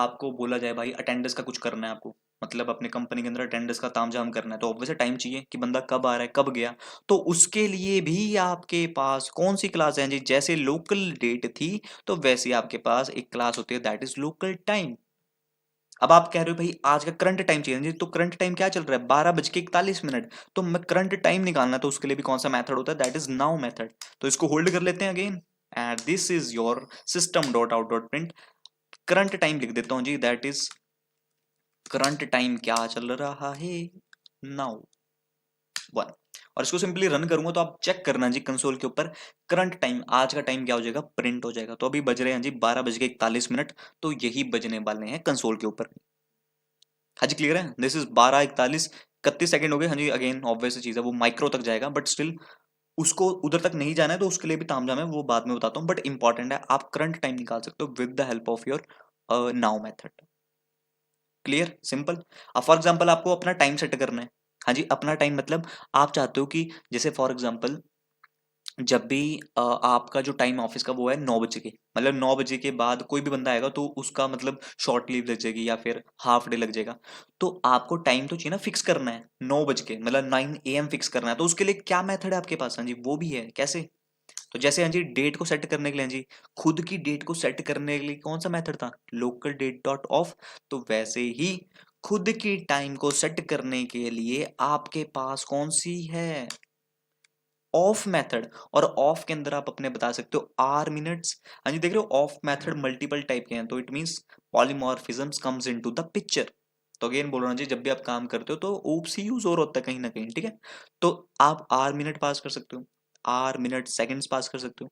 आपको बोला जाए भाई अटेंडेंस का कुछ करना है आपको, मतलब अपने कंपनी के अंदर अटेंडेंस का तामझाम करना है, तो ऑब्वियसली टाइम चाहिए कि बंदा कब आ रहा है कब गया। तो उसके लिए भी आपके पास कौन सी क्लास है जी, जैसे लोकल डेट थी तो वैसे आपके पास एक क्लास होती है दैट इज लोकल टाइम। अब आप कह रहे हो भाई आज का करंट टाइम चाहिए जी, तो करंट टाइम क्या चल रहा है 12:41, तो मैं करंट टाइम निकालना है, तो उसके लिए भी कौन सा मेथड होता है दैट इज नाउ मेथड। तो इसको होल्ड कर लेते हैं again, and this is your system dot out dot print. Current time लिख देता हूं जी, दैट इज करंट टाइम क्या चल रहा है नाउ 1। और इसको सिंपली रन करूंगा तो आप चेक करना जी कंसोल के ऊपर करंट टाइम आज का टाइम क्या हो जाएगा प्रिंट हो जाएगा। तो अभी बज रहे हैं जी 12:41, तो यही बजने वाले हैं कंसोल के ऊपर। हाँ जी क्लियर है, दिस इज 12:41 हो गए। हाँ जी अगेन ऑब्वियस चीज है, वो माइक्रो तक जाएगा बट स्टिल उसको उधर तक नहीं जाना है, तो उसके लिए भी तामझाम है, वो बाद में बताता हूँ। बट इंपॉर्टेंट है आप करंट टाइम निकाल सकते हो with the help of your now method. Clear simple. अब फॉर एग्जाम्पल आपको अपना टाइम सेट करना है। हाँ जी अपना टाइम मतलब आप चाहते हो कि जैसे फॉर एग्जाम्पल जब भी आपका जो टाइम ऑफिस का वो है 9 बजे के, मतलब 9 बजे के बाद कोई भी बंदा आएगा तो उसका मतलब शॉर्ट लीव लग जाएगी या फिर हाफ डे लग जाएगा। तो आपको टाइम तो चाहिए ना फिक्स करना है 9 बजे के, मतलब 9 AM फिक्स करना है। तो उसके लिए क्या मेथड है आपके पास, हाँ जी वो भी है कैसे। तो जैसे हाँ जी डेट को सेट करने के लिए, हाँ जी खुद की डेट को सेट करने के लिए कौन सा मेथड था लोकल डेट डॉट ऑफ। तो वैसे ही खुद की टाइम को सेट करने के लिए आपके पास कौन सी है ऑफ मेथड। और ऑफ के अंदर आप अपने बता सकते हो आर मिनट्स। हाँ जी देख रहे हो ऑफ मेथड मल्टीपल टाइप के हैं, तो it means polymorphisms comes into the picture. तो अगेन बोल रहा हूँ जी जब भी आप काम करते हो तो ओप्स ही यूज और होता है कहीं ना कहीं, ठीक है। तो आप आर मिनट पास कर सकते हो, आर मिनट सेकंड्स पास कर सकते हो,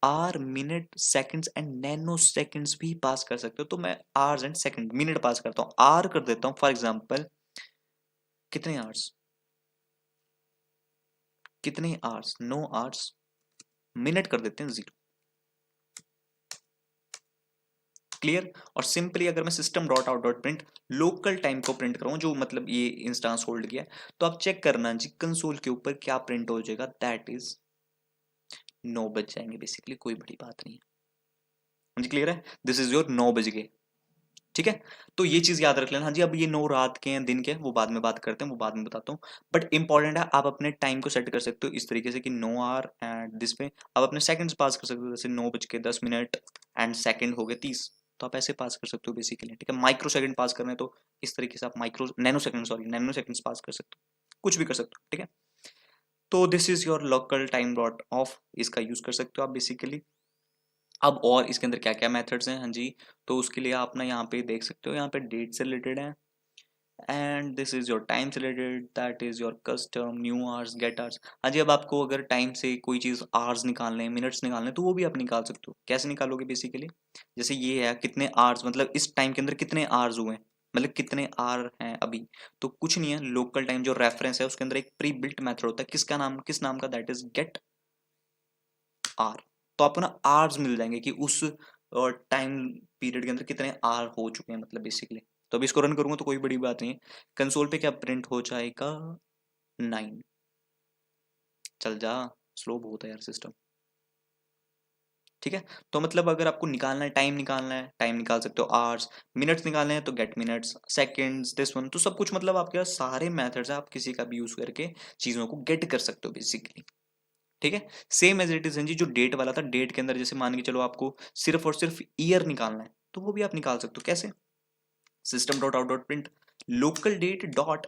or minute seconds and nanoseconds भी पास कर सकते हो। तो मैं hours and second minute pass करता हूँ, आर कर देता हूँ फॉर एग्जांपल कितने आवर्स, कितने आवर्स 9 आवर्स, मिनट कर देते हैं 0। क्लियर। और सिंपली अगर मैं system dot out dot print local time को प्रिंट करूं जो मतलब ये इंस्टांस होल्ड किया है, तो आप चेक करना जी कंसोल के ऊपर क्या प्रिंट हो जाएगा दैट इज 9 बज जाएंगे बेसिकली, कोई बड़ी बात नहीं है। मुझे क्लियर है, दिस इज योर 9 बज गए, ठीक है। तो ये चीज याद रख लेना। हाँ जी अब ये 9 रात के हैं दिन के वो बाद में बात करते हैं, वो बाद में बताता हूँ। बट इंपॉर्टेंट है आप अपने टाइम को सेट कर सकते हो इस तरीके से कि 9 आवर एंड दिस पे आप अपने सेकंड्स पास कर सकते हो, जैसे 9:10 एंड सेकंड हो गए 30। तो आप ऐसे पास कर सकते हो बेसिकली, ठीक है। माइक्रो सेकंड पास करना है तो इस तरीके से आप micro nano second sorry nano seconds pass कर सकते हो, कुछ भी कर सकते हो, ठीक है। तो this is your local time dot of, इसका यूज कर सकते हो आप बेसिकली। अब और इसके अंदर क्या क्या मेथड्स हैं, हाँ जी तो उसके लिए आप ना यहाँ पे देख सकते हो, यहाँ पे डेट से रिलेटेड है and this is your time से related that is your custom new hours get hours. हाँ जी अब आपको अगर टाइम से कोई चीज आवर्स निकालने हैं मिनट्स निकालने हैं तो वो भी आप निकाल सकते हो। कैसे निकालोगे बेसिकली, जैसे ये है कितने आवर्स मतलब इस टाइम के अंदर कितने आवर्स हुए हैं, मतलब कितने आवर हैं अभी। तो कुछ नहीं है लोकल टाइम जो रेफरेंस है उसके अंदर एक प्री बिल्ट मेथड होता है, किसका नाम किस नाम का दैट इज गेट आर। तो आपको ना आवर्स मिल जाएंगे कि उस टाइम पीरियड के अंदर कितने आर हो चुके हैं मतलब बेसिकली। तो अभी इसको रन करूंगा तो कोई बड़ी बात नहीं है, कंसोल पे क्या प्रिंट हो जाएगा 9। चल जा, स्लो बहुत है यार सिस्टम, ठीक है। तो मतलब अगर आपको निकालना है टाइम निकालना है टाइम निकाल सकते हो, आवर्स मिनट्स निकालने हैं तो get minutes seconds this one, तो सब कुछ मतलब आपके पास सारे मेथड्स हैं, आप किसी का भी यूज करके चीजों को गेट कर सकते हो बेसिकली, ठीक है। सेम एज इट इज जी जो डेट वाला था, डेट के अंदर जैसे मान के चलो आपको सिर्फ और सिर्फ ईयर निकालना है तो वो भी आप निकाल सकते हो। कैसे, system dot out dot print local date dot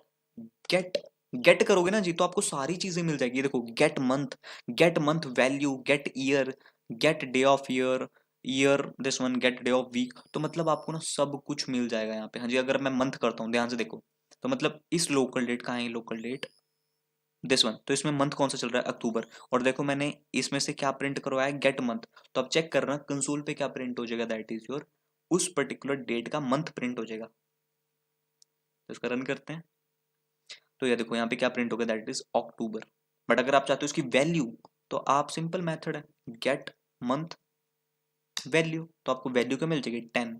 get, get करोगे ना जी तो आपको सारी चीजें मिल जाएगी। देखो get month value, get year, get day of year, year this one get day of week, तो मतलब आपको ना सब कुछ मिल जाएगा यहाँ पे। हाँ जी अगर मैं मंथ करता हूँ ध्यान से देखो, तो मतलब इस लोकल डेट कहाँ है लोकल डेट दिस वन, तो इसमें मंथ कौन सा चल रहा है अक्टूबर। और देखो मैंने इसमें से क्या प्रिंट करवाया गेट मंथ, तो अब चेक करना कंसोल पे क्या प्रिंट हो जाएगा दैट इज योर उस पर्टिकुलर डेट का मंथ प्रिंट हो जाएगा। तो इसका रन करते हैं तो ये देखो यहाँ पे क्या प्रिंट होगा दैट इज अक्टूबर। बट अगर आप चाहते हो इसकी वैल्यू तो आप सिंपल मेथड है गेट मंथ वैल्यू, तो आपको वैल्यू क्या मिल जाएगी 10।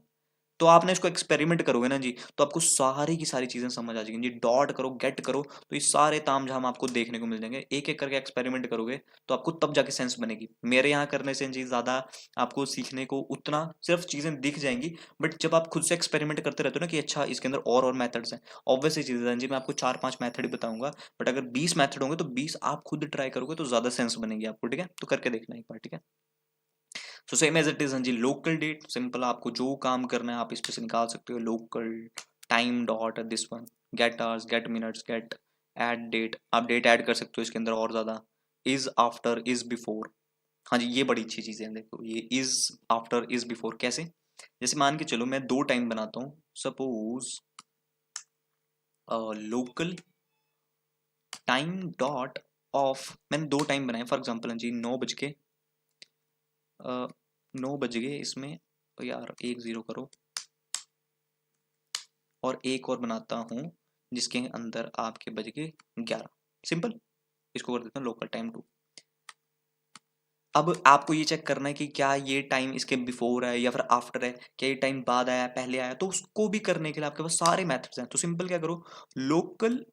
तो आपने इसको एक्सपेरिमेंट करोगे ना जी, तो आपको सारी की सारी चीजें समझ आ जाएंगी जी। डॉट करो, गेट करो, तो ये सारे तामझाम आपको देखने को मिल जाएंगे। एक एक करके एक्सपेरिमेंट करोगे तो आपको तब जाके सेंस बनेगी। मेरे यहाँ करने से जी ज्यादा आपको सीखने को उतना सिर्फ चीजें दिख जाएंगी, बट जब आप खुद से एक्सपेरिमेंट करते रहते हो ना कि अच्छा इसके अंदर और मेथड्स हैं, ऑब्वियसली चीजें हैं जी। मैं आपको 4-5 मेथड ही बताऊंगा, बट अगर 20 मेथड होंगे तो 20 आप खुद ट्राई करोगे तो ज्यादा सेंस बनेगी आपको, ठीक है? तो करके देखना एक बार, ठीक है? So same as it is, हाँ जी। लोकल डेट सिंपल, आपको जो काम करना है आप इस पे से निकाल सकते हो। Local time dot this one, get hours, get minutes, get add date, आप डेट ऐड कर सकते हो इसके अंदर और ज्यादा। इज आफ्टर, इज बिफोर, हाँ जी ये बड़ी अच्छी चीजें हैं। देखो ये इज आफ्टर, इज बिफोर कैसे, जैसे मान के चलो मैं 2 टाइम बनाता हूँ, suppose local time dot of, मैंने 2 टाइम बनाए फॉर एग्जाम्पल, हाँ जी 9 बज गए इसमें, तो यार 1 0 करो, और एक और बनाता हूँ जिसके अंदर आपके बज गए 11, सिंपल। इसको कर देता हूँ लोकल टाइम 2। अब आपको ये चेक करना है कि क्या ये टाइम इसके बिफोर है या फिर आफ्टर है, क्या ये टाइम बाद आया पहले आया, तो उसको भी करने के लिए आपके पास सारे मेथड्स हैं। तो सिंपल क्या करो, लोकल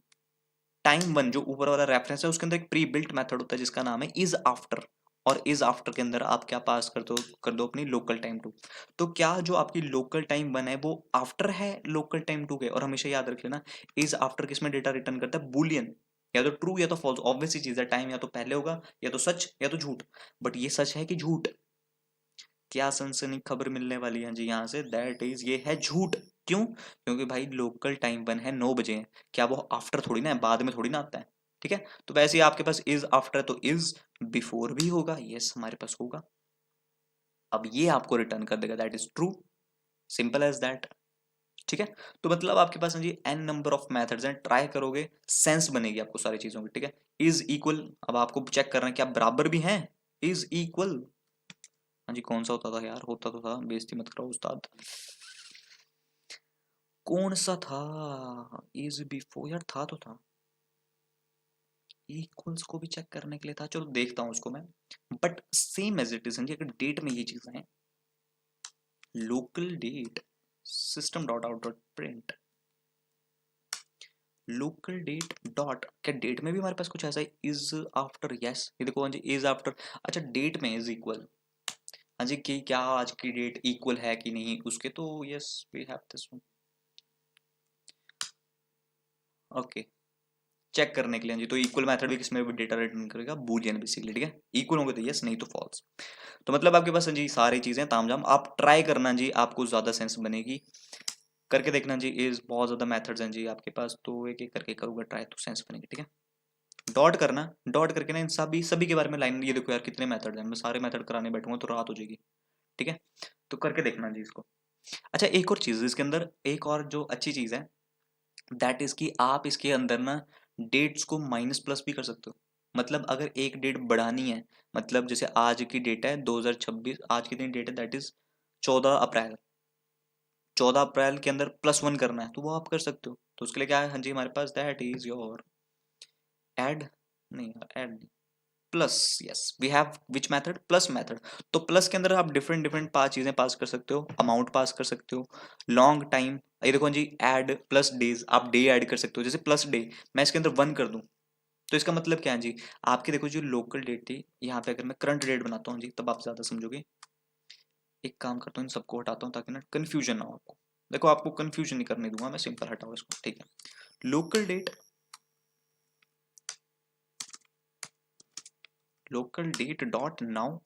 टाइम 1 जो ऊपर वाला रेफरेंस है उसके अंदर एक प्री बिल्ट मेथड होता है जिसका नाम है इज आफ्टर, और इज आफ्टर के अंदर आप क्या पास कर दो अपनी लोकल टाइम 2। तो क्या जो आपकी लोकल टाइम 1 है वो आफ्टर है लोकल टाइम 2 के, और हमेशा याद रख लेना इज आफ्टर किसमें डेटा रिटर्न करता है, बुलियन, या तो ट्रू या तो फॉल्स। ऑब्वियस सी चीज है, टाइम या तो पहले होगा या तो सच या तो झूठ, बट ये सच है कि झूठ, क्या सनसनी खबर मिलने वाली है जी यहाँ से, दैट इज ये है झूठ। क्यों? क्योंकि भाई लोकल टाइम 1 है, 9 बजे है, क्या वो आफ्टर थोड़ी ना है, बाद में थोड़ी ना आता है, ठीक है? तो वैसे ही आपके पास इज आफ्टर है तो इज बिफोर भी होगा, यस हमारे पास होगा। अब ये आपको रिटर्न कर देगा that is true, simple as that, ठीक है? तो मतलब आपके पास जी एन नंबर ऑफ मेथड्स हैं, ट्राई करोगे सेंस बनेगी आपको सारी चीजों की, ठीक है? इज इक्वल, अब आपको चेक करना है क्या बराबर भी हैं, इज इक्वल, हाँ जी कौन सा होता था यार, होता तो था, बेइज्जती मत करो उस्ताद, कौन सा था, इज बिफोर यार, था तो था, इक्वल्स को भी चेक करने के लिए था, चलो देखता हूँ उसको मैं। But same as it is, अगर डेट में ये चीजें हैं, local date system dot out dot print, local date dot, क्या डेट में भी हमारे पास कुछ ऐसा है, इज आफ्टर, यस ये देखो हाँ जी इज आफ्टर, अच्छा डेट में इज इक्वल, हाँ जी कि क्या आज की डेट इक्वल है कि नहीं उसके, तो yes we have this one, okay. Check करने के लिए जी, तो इक्वल मेथड भी किसमें भी डेटा रिटर्न करेगा, बूलियन बेसिकली, ठीक है? इक्वल होंगे तो यस, नहीं तो फॉल्स। तो मतलब आपके पास जी सारी चीजें तामझाम, आप ट्राई करना जी, आपको ज्यादा सेंस बनेगी, करके देखना जी। इज बहुत ज्यादा मेथड्स हैं जी आपके पास, तो एक एक करके करूंगा ट्राई तो सेंस बनेगी, ठीक है? डॉट करना, डॉट करके ना इन सभी सभी के बारे में लाइन, ये देखो यार कितने मेथड हैं, मैं सारे मेथड कराने बैठूंगा तो रात हो जाएगी, ठीक है? तो करके देखना जी इसको। अच्छा एक और चीज इसके अंदर, एक और जो अच्छी चीज है दैट इज कि आप इसके अंदर ना डेट्स को माइनस प्लस भी कर सकते हो। मतलब अगर एक डेट बढ़ानी है, मतलब जैसे आज की डेट है 2026, आज की डेट है दैट इज 14 अप्रैल, 14 अप्रैल के अंदर +1 करना है तो वो आप कर सकते हो। तो उसके लिए क्या है, हाँ जी हमारे पास दैट इज योर ऐड, नहीं add plus, yes we have which method, plus method. तो प्लस के अंदर आप डिफरेंट डिफरेंट 5 चीजें पास कर सकते हो, अमाउंट पास कर सकते हो, लॉन्ग टाइम, ये देखो जी ऐड प्लस डेज, आप डे ऐड कर सकते हो, जैसे प्लस डे मैं इसके अंदर 1 कर दूं, तो इसका मतलब क्या है जी, आपकी देखो जो लोकल डेट थी यहाँ पे अगर मैं करंट डेट बनाता हूँ जी तब आप ज्यादा समझोगे। एक काम करता हूँ इन सबको हटाता हूँ ताकि ना कंफ्यूजन ना हो आपको, देखो आपको कंफ्यूजन नहीं करने दूंगा मैं, सिंपल हटाओ इसको, ठीक है? Local date, local date dot now,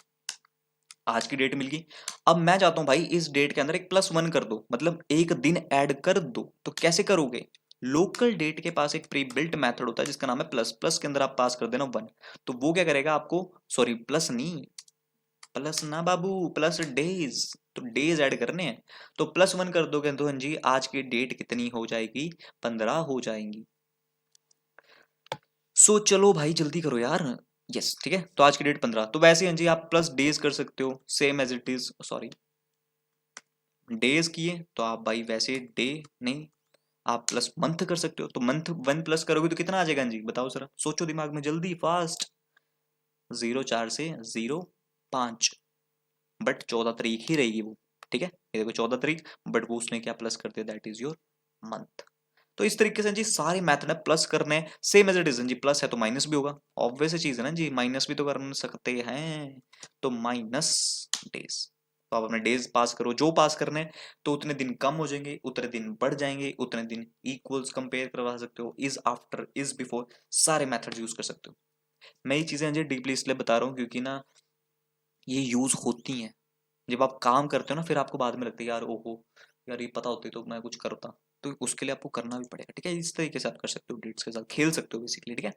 आज की डेट मिल गई। अब मैं चाहता हूं भाई इस डेट के अंदर एक +1 कर दो, मतलब एक दिन ऐड कर दो, तो कैसे करोगे? लोकल डेट के पास एक प्री बिल्ट मेथड होता है जिसका नाम है प्लस, प्लस के अंदर आप पास कर देना 1, तो वो क्या करेगा आपको, सॉरी प्लस नहीं, प्लस ना बाबू, प्लस डेज, तो डेज ऐड करने हैं, तो +1 कर दोगे तो हाँ जी आज की डेट कितनी हो जाएगी, 15 हो जाएंगी। सो चलो भाई जल्दी करो यार, यस ठीक है, तो आज की डेट 15, तो वैसे हाँ जी आप प्लस डेज कर सकते हो, same as it is, sorry days किए तो आप भाई वैसे डे नहीं, आप प्लस मंथ कर सकते हो, तो मंथ 1 प्लस करोगे तो कितना आ जाएगा जी, बताओ जरा, सोचो दिमाग में जल्दी फास्ट, 0 4 से 0 5, बट 14 तारीख ही रहेगी वो, ठीक है, ये देखो 14 तारीख, बट वो उसने क्या प्लस कर दिया, दैट इज योर मंथ। तो इस तरीके से जी सारे मेथड है प्लस करने हैं, सेम एज इट इज जी, प्लस है तो माइनस भी होगा, ऑब्वियस चीज है ना जी, माइनस भी तो कर सकते हैं, तो माइनस डेज। तो आप अपने डेज पास करो जो पास करने हैं, तो उतने दिन कम हो जाएंगे, उतने दिन बढ़ जाएंगे, उतने दिन इक्वल्स कंपेयर करवा सकते हो, इज आफ्टर इज बिफोर, सारे मेथड यूज कर सकते हो। मैं ये चीजें जी डीपली इसलिए बता रहा हूँ क्योंकि ना ये यूज होती हैं, जब आप काम करते हो ना फिर आपको बाद में लगता है यार ओहो, यार ये पता होती तो मैं कुछ करता, तो उसके लिए आपको करना भी पड़ेगा, ठीक है, इस तरीके से आप कर सकते हो, डेट्स के साथ खेल सकते हो बेसिकली, ठीक है।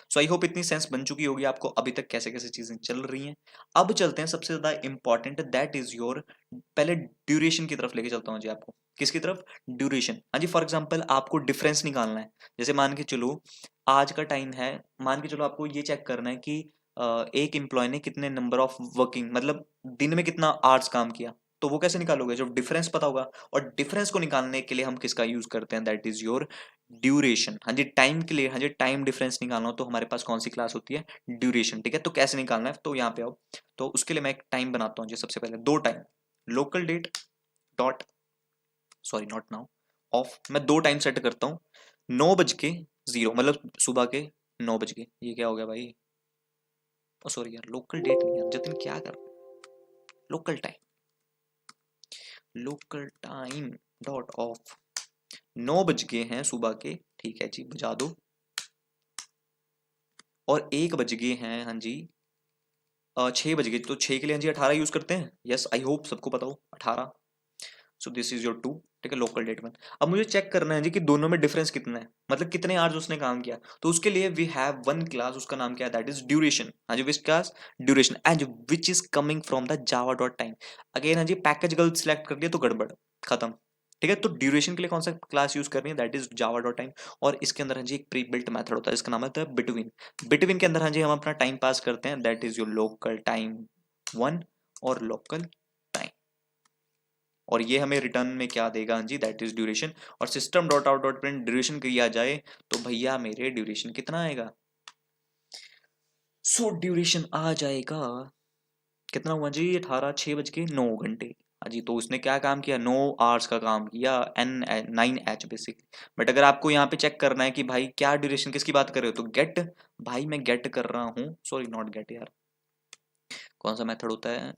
सो आई होप इतनी सेंस बन चुकी होगी आपको अभी तक कैसे कैसे चीजें चल रही हैं। अब चलते हैं सबसे ज्यादा इंपॉर्टेंट, दैट इज योर, पहले ड्यूरेशन की तरफ लेके चलता हूँ जी आपको, किसकी तरफ, ड्यूरेशन। हाँ जी, फॉर एग्जाम्पल आपको डिफरेंस निकालना है, जैसे मान के चलो आज का टाइम है, मान के चलो आपको ये चेक करना है कि एक एम्प्लॉय ने कितने नंबर ऑफ वर्किंग, मतलब दिन में कितना आवर्स काम किया, तो वो कैसे निकालोगे, जब डिफरेंस पता होगा, और डिफरेंस को निकालने के लिए हम किसका यूज करते हैं, दैट इज योर ड्यूरेशन। हाँ जी, टाइम के लिए, हाँ जी टाइम डिफरेंस निकालना हो तो हमारे पास कौन सी क्लास होती है, ड्यूरेशन, ठीक है। तो कैसे निकालना है, तो यहाँ पे आओ, तो उसके लिए मैं एक टाइम बनाता हूँ जी, सबसे पहले दो time, local date dot, sorry not now, of, मैं दो टाइम सेट करता हूँ, 9:0 मतलब सुबह के 9 बजे, ये क्या हो गया भाई, ओ सॉरी यार लोकल डेट नहीं यार जतिन, क्या कर, local time, local time dot of, 9 बज गए हैं सुबह के, ठीक है जी बुझा दो, और 1 बज गए हैं, हाँ जी 6 बज गए, तो 6 के लिए हाँ जी 18 यूज करते हैं, यस आई होप सबको पता हो 18, so this is your two, ठीक है, लोकल डेट में। अब मुझे चेक करना है जी कि दोनों में डिफरेंस कितना है, मतलब कितने आवर्स उसने काम किया, तो उसके लिए वी हैव वन क्लास, उसका नाम क्या है, दैट इज ड्यूरेशन। हाँ जी, which class, duration, and which is coming from the Java dot time. Again हाँ जी पैकेज गलत सिलेक्ट कर लिया तो गड़बड़, खत्म, ठीक है। तो ड्यूरेशन के लिए कौन सा क्लास यूज करनी है, that is Java dot time, और इसके अंदर हाँ जी एक प्री बिल्ट मेथड होता है जिसका नाम है बिटवीन। बिटवीन के अंदर हाँ जी हम अपना टाइम पास करते हैं, that is your local time 1 और लोकल, और ये हमें रिटर्न में क्या देगा, हाँ जी दैट इज ड्यूरेशन। और system dot out dot print duration किया जाए तो भैया मेरे ड्यूरेशन कितना आएगा, सो ड्यूरेशन आ जाएगा, कितना हुआ जी 18, 6:09। हाँ जी, तो उसने क्या काम किया, 9 आवर्स का काम किया, एन 9 H बेसिकली। बट अगर आपको यहाँ पे चेक करना है कि भाई क्या ड्यूरेशन किसकी बात कर रहे हो, तो गेट, भाई मैं गेट कर रहा हूँ, सॉरी नॉट गेट यार, कौन सा मेथड होता है,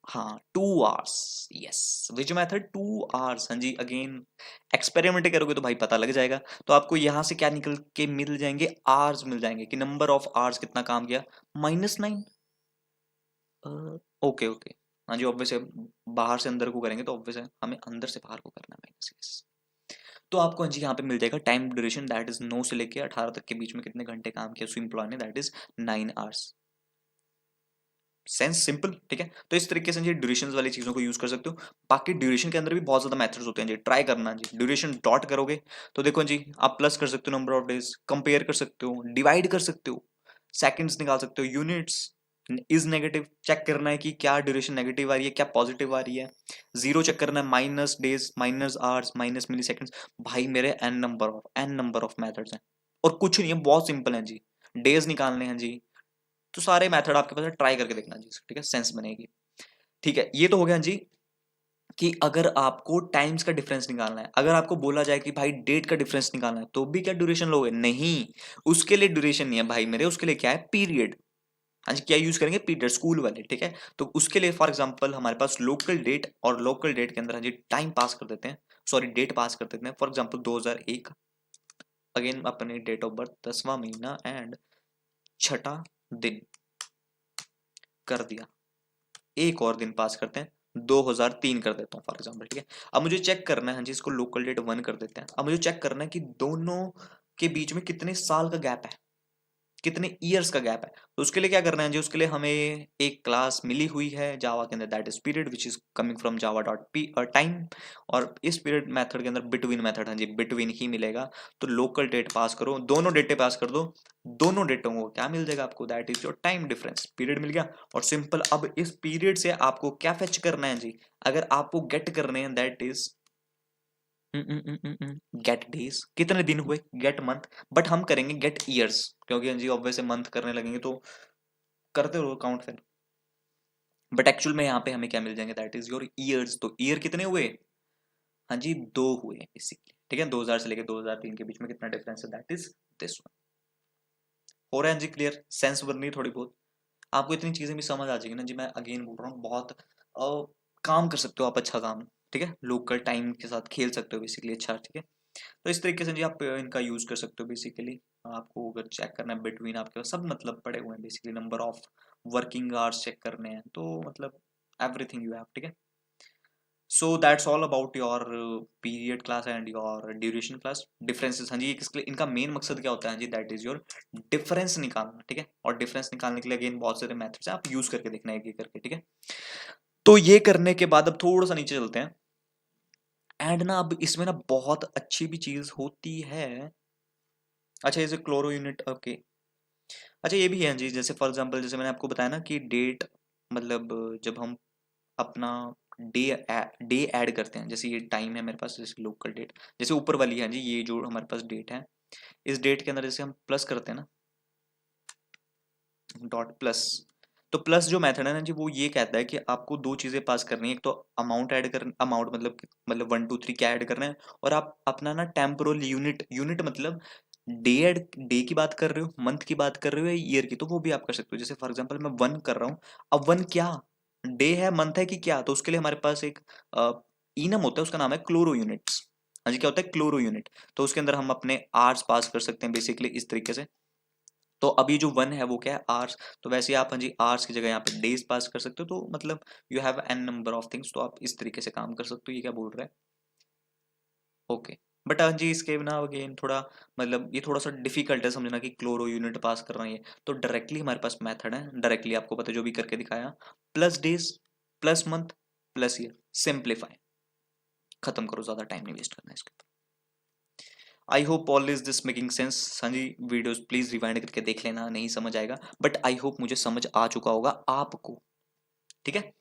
हाँ 2 hours, yes which method, 2 hours, हाँ जी अगेन एक्सपेरिमेंट करोगे तो भाई पता लग जाएगा। तो आपको यहाँ से क्या निकल के मिल जाएंगे, आवर्स मिल जाएंगे, कि नंबर ऑफ आवर्स कितना काम किया, -9, ओके ओके, हाँ जी ऑब्वियस है, बाहर से अंदर को करेंगे तो ऑब्वियस है हमें अंदर से बाहर को करना है -6। तो आपको हाँ जी यहाँ पे मिल जाएगा टाइम ड्यूरेशन, दैट इज 9 से लेके 18 तक के बीच में कितने घंटे काम किया उस एम्प्लॉय ने, that is 9 hours. Sense simple, ठीक है। तो इस तरीके से जी ड्यूरेशन वाली चीजों को यूज कर सकते हो। बाकी ड्यूरेशन के अंदर भी बहुत ज्यादा मेथड्स होते हैं जी, ट्राई करना जी, ड्यूरेशन डॉट करोगे तो देखो जी आप प्लस कर सकते हो, नंबर ऑफ डेज कंपेयर कर सकते हो, डिवाइड कर सकते हो, सेकंड्स निकाल सकते हो, यूनिट्स, इज नेगेटिव चेक करना है कि क्या ड्यूरेशन नेगेटिव आ रही है क्या पॉजिटिव आ रही है, जीरो चेक करना है, minus days, minus hours, minus milliseconds, भाई मेरे एन नंबर ऑफ मेथड्स हैं, और कुछ नहीं है, बहुत सिंपल है जी, डेज निकालने हैं जी, तो सारे मेथड आपके पास है, ट्राई करके देखना जी, ठीक है, सेंस बनेगी। ठीक है, ये तो हो गया जी कि अगर आपको टाइम्स का डिफरेंस निकालना है, अगर आपको बोला जाए कि भाई डेट का डिफरेंस निकालना है, तो भी क्या ड्यूरेशन लोगे, नहीं, उसके लिए ड्यूरेशन नहीं है भाई मेरे, उसके लिए क्या है, पीरियड। हाँ जी, क्या यूज करेंगे, पीरियड, स्कूल वाले, ठीक है। तो उसके लिए फॉर एग्जांपल हमारे पास लोकल डेट, और लोकल डेट के अंदर हाँ जी टाइम पास कर देते हैं, सॉरी डेट पास कर देते हैं, फॉर एग्जांपल 2001, अगेन अपने डेट ऑफ बर्थ 10वां महीना एंड छठा दिन कर दिया, एक और दिन पास करते हैं, 2003 कर देता हूँ फॉर एग्जाम्पल, ठीक है। अब मुझे चेक करना है, हाँ जी इसको लोकल डेट 1 कर देते हैं, अब मुझे चेक करना है कि दोनों के बीच में कितने साल का गैप है, कितने ईयर्स का गैप है। तो उसके लिए क्या करना है जी, उसके लिए हमें एक क्लास मिली हुई है जावा के अंदर, that is period, which is coming from Java dot P time, और इस पीरियड मेथड के अंदर बिटवीन मेथड, हाँ जी बिटवीन ही मिलेगा। तो लोकल डेट पास करो, दोनों डेटे पास कर दो, दोनों डेटों को क्या मिल जाएगा आपको, that is your time difference, period मिल गया। और सिंपल, अब इस पीरियड से आपको क्या फेच करना है जी, अगर आपको गेट करने हैं, दैट इज गेट डेज, कितने दिन हुए, गेट मंथ, बट हम करेंगे गेट ईयर्स, क्योंकि हाँ जी ऑब्वियस मंथ करने लगेंगे तो करते रहो काउंट फिर। बट एक्चुअल में यहाँ पे हमें क्या मिल जाएंगे, दैट इज योर ईयर्स। तो ईयर कितने हुए, हाँ जी 2 हुए बेसिकली, ठीक है। 2000 से लेकर 2003 के बीच में कितना डिफरेंस है, दैट इज दिस वन। हो रहा है जी क्लियर, सेंस बन रही है थोड़ी बहुत, आपको इतनी चीजें भी समझ आ जाएगी ना जी। मैं अगेन बोल रहा हूँ, बहुत काम कर सकते हो आप, अच्छा काम, ठीक है। लोकल टाइम के साथ खेल सकते हो बेसिकली, अच्छा ठीक है। तो इस तरीके से जी आप इनका यूज कर सकते हो बेसिकली। आपको अगर चेक करना है बिटवीन, आपके पास सब मतलब पड़े हुए हैं basically, number of working hours check करने हैं, तो मतलब एवरीथिंग यू हैव, ठीक है। So that's all about your period class and your duration class. Differences, हाँ जी इनका मेन मकसद क्या होता है जी, दैट इज योर डिफरेंस निकालना, ठीक है। और डिफरेंस निकालने के लिए अगेन बहुत सारे मेथड्स हैं, आप यूज करके देखना है एक एक करके, ठीक है। तो ये करने के बाद अब थोड़ा सा नीचे चलते हैं। एंड ना अब इसमें ना बहुत अच्छी भी चीज होती है। अच्छा जैसे क्लोरो यूनिट, ओके। अच्छा ये भी है जी, जैसे फॉर एग्जांपल जैसे मैंने आपको बताया ना कि डेट, मतलब जब हम अपना डे डे ऐड करते हैं, जैसे ये टाइम है मेरे पास, जैसे लोकल डेट, जैसे ऊपर वाली है जी ये जो हमारे पास डेट है, इस डेट के अंदर जैसे हम प्लस करते हैं ना, डॉट प्लस। तो प्लस जो मेथड है ना जी, वो ये कहता है कि आपको दो चीजें पास करनी है, एक तो अमाउंट ऐड कर, अमाउंट मतलब 1 2 3 क्या ऐड करना है, और आप अपना ना टेम्पोरल यूनिट, यूनिट मतलब डे ऐड, डे की बात कर रहे हो, मंथ की बात कर रहे हो या ईयर की, तो वो भी आप कर सकते हो। जैसे फॉर एग्जांपल मैं 1 कर रहा हूँ, अब 1 क्या डे है, मंथ है कि क्या, तो उसके लिए हमारे पास एक इनम होता है, उसका नाम है क्लोरो यूनिट्स। हाँ जी क्या होता है, क्लोरो यूनिट। तो उसके अंदर हम अपने आर्स पास कर सकते हैं बेसिकली इस तरीके से। तो अभी जो 1 है वो क्या है, आर्स। तो वैसे ही आप हाँ जी आर्स की जगह यहाँ पे डेज पास कर सकते हो, तो मतलब you have an number of things, तो आप इस तरीके से काम कर सकते हो। ये क्या बोल रहा है, ओके। बट हाँ जी इसके बिना अगेन थोड़ा, मतलब ये थोड़ा सा डिफिकल्ट है समझना कि क्लोरो यूनिट पास कर रहे हैं। तो डायरेक्टली हमारे पास मेथड है, डायरेक्टली आपको पता है जो भी करके दिखाया, plus days plus month plus year, simplify, खत्म करो, ज्यादा टाइम नहीं वेस्ट करना है इसके ऊपर। I hope all is this making sense. हाँ जी वीडियोस प्लीज रिवाइंड करके देख लेना, नहीं समझ आएगा, बट आई होप मुझे समझ आ चुका होगा आपको, ठीक है।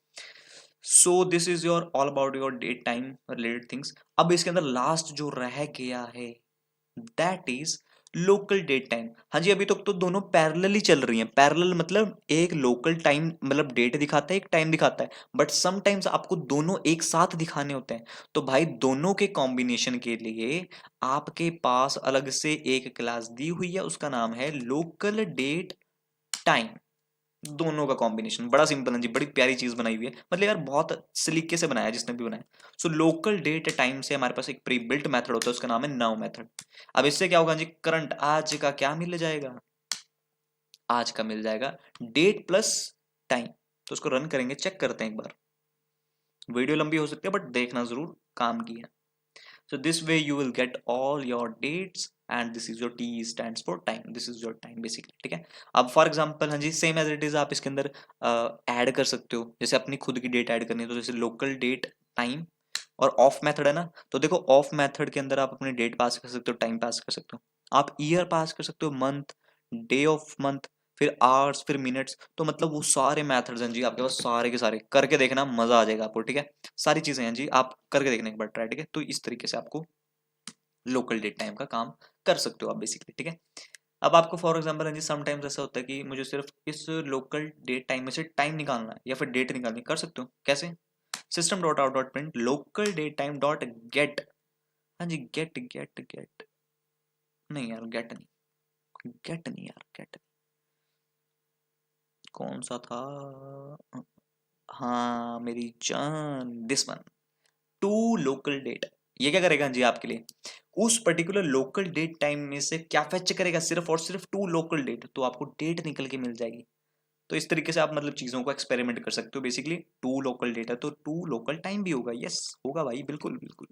So this is your all about your date time related things. अब इसके अंदर लास्ट जो रह गया है, that is local date time. हाँ जी अभी तक तो दोनों पैरेलल ही चल रही हैं। पैरेलल मतलब एक लोकल टाइम मतलब डेट दिखाता है, एक टाइम दिखाता है, बट समटाइम्स आपको दोनों एक साथ दिखाने होते हैं। तो भाई दोनों के कॉम्बिनेशन के लिए आपके पास अलग से एक क्लास दी हुई है, उसका नाम है लोकल डेट टाइम। दोनों का कॉम्बिनेशन बड़ा सिंपल है जी, बड़ी प्यारी चीज बनाई हुई है, मतलब यार बहुत सलीके से बनाया जिसने भी बनाया। सो लोकल डेट टाइम से हमारे पास एक प्री बिल्ट मेथड होता है, उसका नाम है नाउ मेथड। अब इससे क्या होगा जी, करंट आज का क्या मिल जाएगा, आज का मिल जाएगा डेट प्लस टाइम। तो उसको रन करेंगे, चेक करते हैं एक बार। वीडियो लंबी हो सकती है बट देखना जरूर काम की है। So this way you will get all your dates and this is your T stands for time. This is your time basically, ठीक है। अब फॉर एग्जांपल हाँ जी सेम एज इट इज आप इसके अंदर ऐड कर सकते हो, जैसे अपनी खुद की डेट ऐड करनी है, तो जैसे लोकल डेट टाइम और ऑफ मेथड है ना, तो देखो ऑफ मेथड के अंदर आप अपनी डेट पास कर सकते हो, टाइम पास कर सकते हो, आप ईयर पास कर सकते हो, मंथ, डे ऑफ मंथ, फिर आवर्स, फिर मिनट्स। तो मतलब वो सारे मेथड्स हैं जी आपके पास, सारे के सारे करके देखना, मजा आ जाएगा आपको, ठीक है। सारी चीजें हैं जी, आप करके देखने एक बार ट्राई, ठीक है। तो इस तरीके से आपको लोकल डेट टाइम का काम कर सकते हो आप बेसिकली, ठीक है। अब आपको फॉर एग्जांपल है जी समटाइम्स ऐसा होता है कि मुझे सिर्फ इस लोकल डेट टाइम में से टाइम निकालना है या फिर डेट निकालनी है, कर सकते हो कैसे, system dot out dot print local date time dot get. हाँ जी गेट गेट गेट, नहीं यार गेट नहीं, गेट नहीं यार, गेट कौन सा था, हाँ मेरी जान, this one, to local date. ये क्या करेगा जी आपके लिए, उस पर्टिकुलर लोकल डेट टाइम में से क्या फेच करेगा, सिर्फ और सिर्फ टू लोकल डेट, तो आपको डेट निकल के मिल जाएगी। तो इस तरीके से आप मतलब चीजों को एक्सपेरिमेंट कर सकते हो बेसिकली। टू लोकल डेट है तो टू लोकल टाइम भी होगा, यस होगा भाई, बिल्कुल बिल्कुल,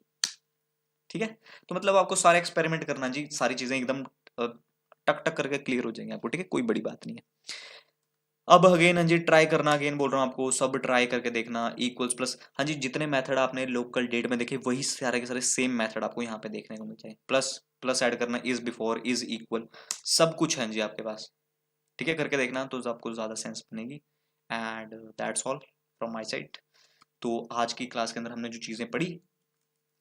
ठीक है। तो मतलब आपको सारे एक्सपेरिमेंट करना जी, सारी चीजें एकदम टक टक करके क्लियर हो जाएंगे आपको, ठीक है, कोई बड़ी बात नहीं है। अब अगेन हाँ जी ट्राई करना, अगेन बोल रहा हूँ आपको, सब ट्राई करके देखना, इक्वल्स प्लस, हाँ जी जितने मेथड आपने लोकल डेट में देखे वही सारे के सारे सेम मेथड आपको यहाँ पे देखने को मिल जाए। प्लस प्लस ऐड करना, इज बिफोर, इज इक्वल, सब कुछ है जी आपके पास, ठीक है। करके देखना तो आपको ज्यादा सेंस बनेगी। And that's all from my side. तो आज की क्लास के अंदर हमने जो चीजें पढ़ी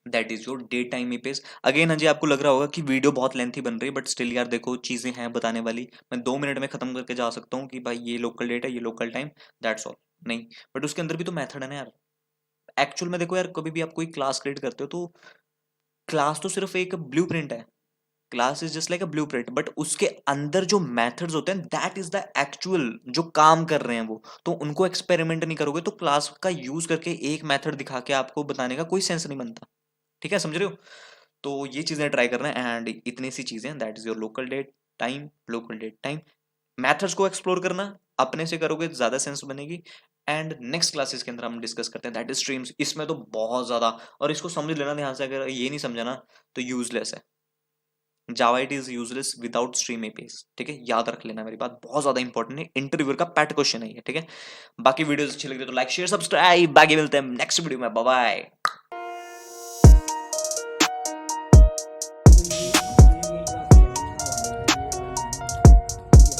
that is your day time APIs. Again हाँ जी, आपको लग रहा होगा कि वीडियो बहुत लेंथी बन रही है, बट स्टिल यार देखो चीजें हैं बताने वाली। मैं 2 मिनट में खत्म करके जा सकता हूँ कि भाई ये लोकल डेट है, ये लोकल टाइम, दैट्स ऑल। नहीं, बट उसके अंदर भी तो मेथड है ना यार। एक्चुअल में देखो यार, कभी भी आप कोई क्लास क्रिएट करते हो तो क्लास तो सिर्फ एक ब्लूप्रिंट है। Class is just like a blueprint, but उसके अंदर जो मेथड्स होते हैं दैट इज द एक्चुअल जो काम कर रहे हैं वो। तो उनको एक्सपेरिमेंट नहीं करोगे तो क्लास का यूज करके एक मेथड दिखा के आपको बताने का कोई सेंस नहीं बनता। ठीक है, समझ रहे हो? तो ये चीजें ट्राई करना है, एंड इतनी सी चीजें, that is your local date time, local date time. Methods को एक्सप्लोर करना, अपने से करोगे तो ज्यादा सेंस बनेगी। एंड नेक्स्ट क्लासेस के अंदर हम डिस्कस करते हैं दैट इज स्ट्रीम्स। इसमें तो बहुत ज्यादा, और इसको समझ लेना ध्यान से, अगर ये नहीं समझा ना तो यूजलेस है। Java it is useless without stream APIs. ठीक है, याद रख लेना मेरी बात, बहुत ज्यादा इंपॉर्टेंट है, इंटरव्यू का पैट क्वेश्चन है ये। ठीक है, बाकी वीडियोस अच्छी लगी तो लाइक शेयर सब्सक्राइब, बाकी मिलते हैं नेक्स्ट वीडियो में, बाय बाय।